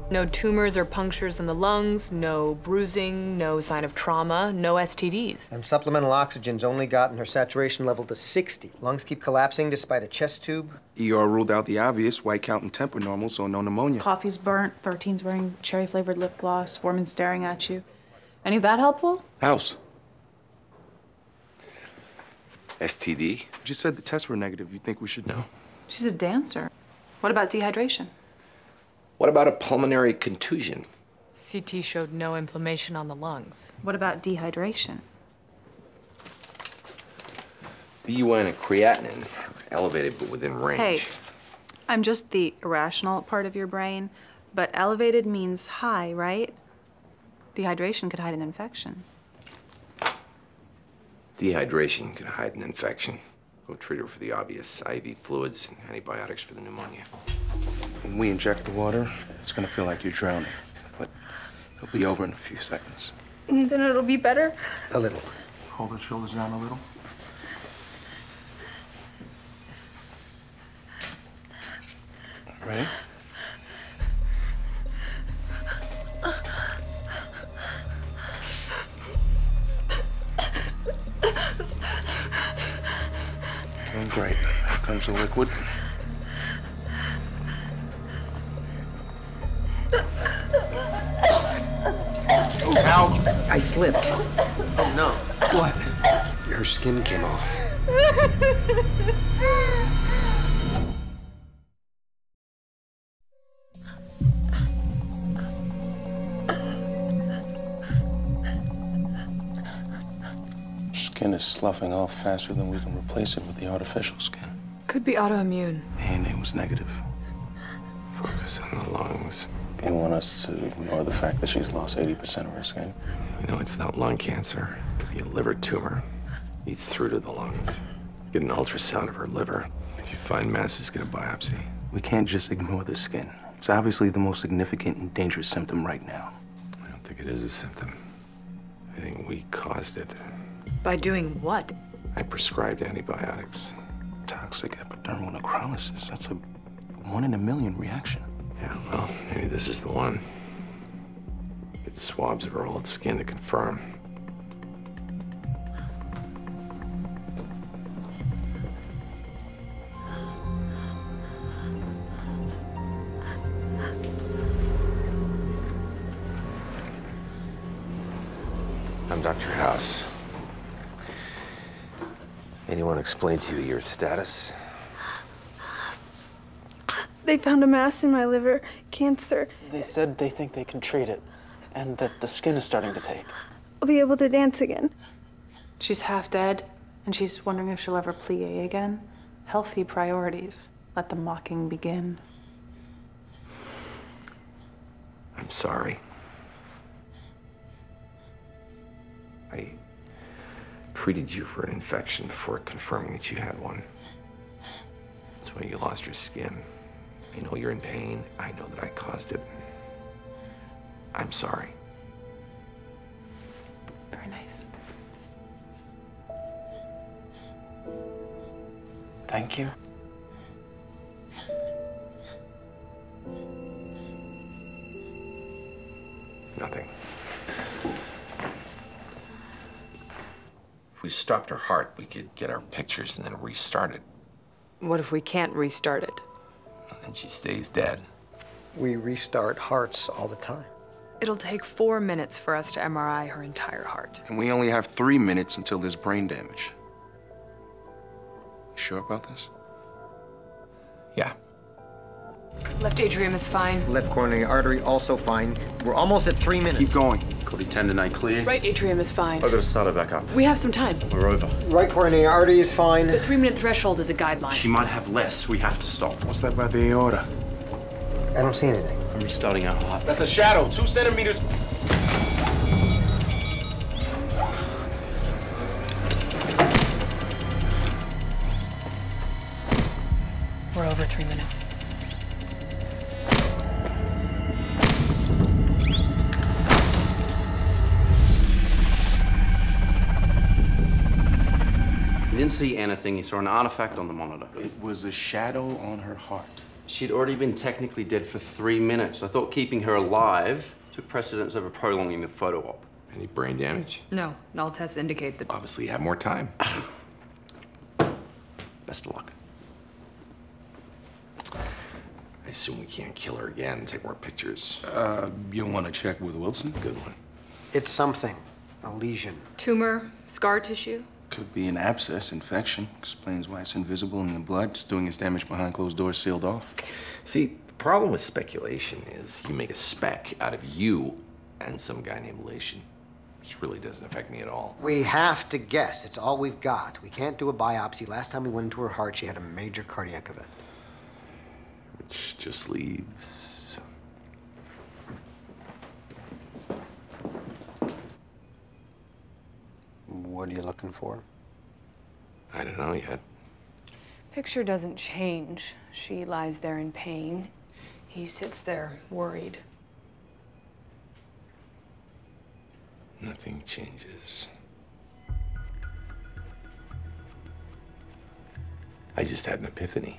No tumors or punctures in the lungs, no bruising, no sign of trauma, no STDs. And supplemental oxygen's only gotten her saturation level to 60. Lungs keep collapsing despite a chest tube. ER ruled out the obvious. White count and temp were normal, so no pneumonia. Coffee's burnt, 13's wearing cherry-flavored lip gloss, Foreman's staring at you. Any of that helpful? House. STD? You just said the tests were negative. You think we should know? She's a dancer. What about dehydration? What about a pulmonary contusion? CT showed no inflammation on the lungs. What about dehydration? BUN and creatinine are elevated but within range. Hey, I'm just the irrational part of your brain, but elevated means high, right? Dehydration could hide an infection. Dehydration could hide an infection. Go treat her for the obvious. IV fluids and antibiotics for the pneumonia. When we inject the water, it's gonna feel like you're drowning, but it'll be over in a few seconds. And then it'll be better? A little. Hold her shoulders down a little. Ready? Doing great. Here comes the liquid. Ow! I slipped. Oh, no. What? Her skin came off. Skin is sloughing off faster than we can replace it with the artificial skin. Could be autoimmune. And it was negative. Focus on the lungs. You want us to ignore the fact that she's lost 80% of her skin? You know, it's not lung cancer. It could be a liver tumor. Eats through to the lungs. Get an ultrasound of her liver. If you find masses, get a biopsy. We can't just ignore the skin. It's obviously the most significant and dangerous symptom right now. I don't think it is a symptom. I think we caused it. By doing what? I prescribed antibiotics. Toxic epidermal necrolysis. That's a 1 in a million reaction. Yeah, well, maybe this is the one. Get swabs of her old skin to confirm. I'm Dr. House. Anyone explain to you your status? They found a mass in my liver, cancer. They said they think they can treat it, and that the skin is starting to take. I'll be able to dance again. She's half dead, and she's wondering if she'll ever plie again. Healthy priorities. Let the mocking begin. I'm sorry. I treated you for an infection before confirming that you had one. That's why you lost your skin. I know you're in pain. I know that I caused it. I'm sorry. Very nice. Thank you. Nothing. If we stopped her heart, we could get our pictures and then restart it. What if we can't restart it? And she stays dead. We restart hearts all the time. It'll take 4 minutes for us to MRI her entire heart. And we only have 3 minutes until there's brain damage. You sure about this? Yeah. Left atrium is fine. Left coronary artery also fine. We're almost at 3 minutes. Keep going. Cody 10 to 9 clear. Right atrium is fine. I've got to start her back up. We have some time. We're over. Right coronary artery is fine. The 3-minute threshold is a guideline. She might have less. We have to stop. What's that about the aorta? I don't see anything. I'm restarting our heart. That's a shadow, 2 centimeters. We're over 3 minutes. He didn't see anything. He saw an artifact on the monitor. It was a shadow on her heart. She'd already been technically dead for 3 minutes. I thought keeping her alive took precedence over prolonging the photo op. Any brain damage? No, all tests indicate that. Obviously, you have more time. Best of luck. I assume we can't kill her again and take more pictures. You'll want to check with Wilson? Good one. It's something. A lesion. Tumor, scar tissue? Could be an abscess infection. Explains why it's invisible in the blood. It's doing its damage behind closed doors, sealed off. See, the problem with speculation is you make a spec out of you and some guy named Lation, which really doesn't affect me at all. We have to guess. It's all we've got. We can't do a biopsy. Last time we went into her heart, she had a major cardiac event. Which just leaves... What are you looking for? I don't know yet. Picture doesn't change. She lies there in pain. He sits there worried. Nothing changes. I just had an epiphany.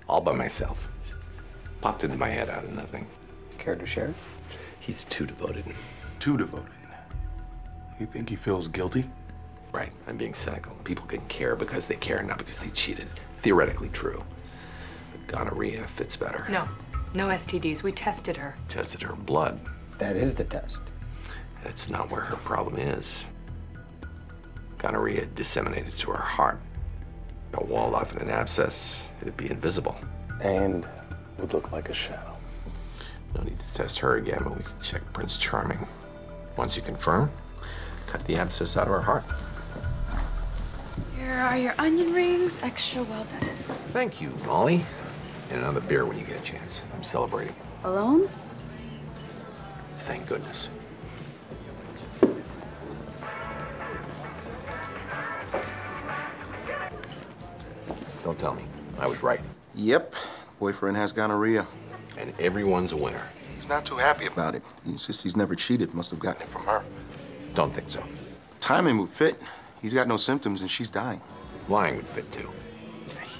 All by myself. Just popped into my head out of nothing. Care to share? He's too devoted. Too devoted. You think he feels guilty? Right, I'm being cynical. People can care because they care, not because they cheated. Theoretically true. But gonorrhea fits better. No, no STDs. We tested her. Tested her blood. That is the test. That's not where her problem is. Gonorrhea disseminated to her heart. A walled off in an abscess, it'd be invisible. And would look like a shadow. No need to test her again, but we can check Prince Charming. Once you confirm, cut the abscess out of her heart. Here are your onion rings, extra well done. Thank you, Molly. And another beer when you get a chance. I'm celebrating. Alone? Thank goodness. Don't tell me. I was right. Yep. Boyfriend has gonorrhea. And everyone's a winner. He's not too happy about it. He insists he's never cheated. Must have gotten it from her. Don't think so. Timing would fit. He's got no symptoms and she's dying. Lying would fit too.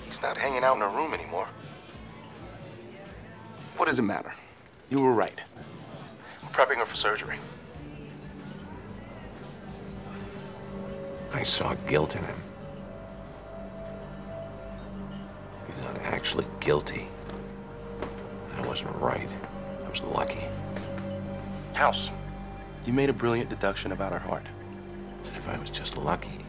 He's not hanging out in her room anymore. What does it matter? You were right. We're prepping her for surgery. I saw guilt in him. He's not actually guilty. I wasn't right. I was lucky. House, you made a brilliant deduction about her heart. If I was just lucky,